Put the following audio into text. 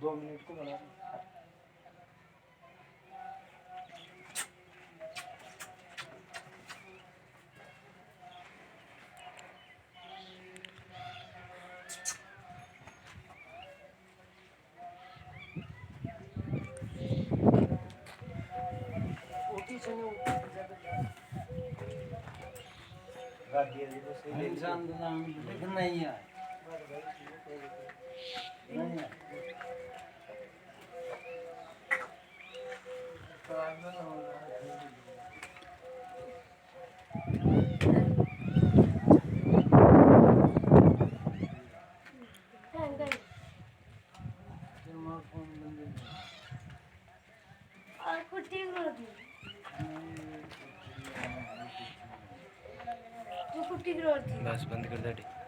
2 minute को बना इंसान का नाम लेकिन नहीं है नहीं है और कुट्टी रोटी तू कुट्टी रोटी बस बंद कर दे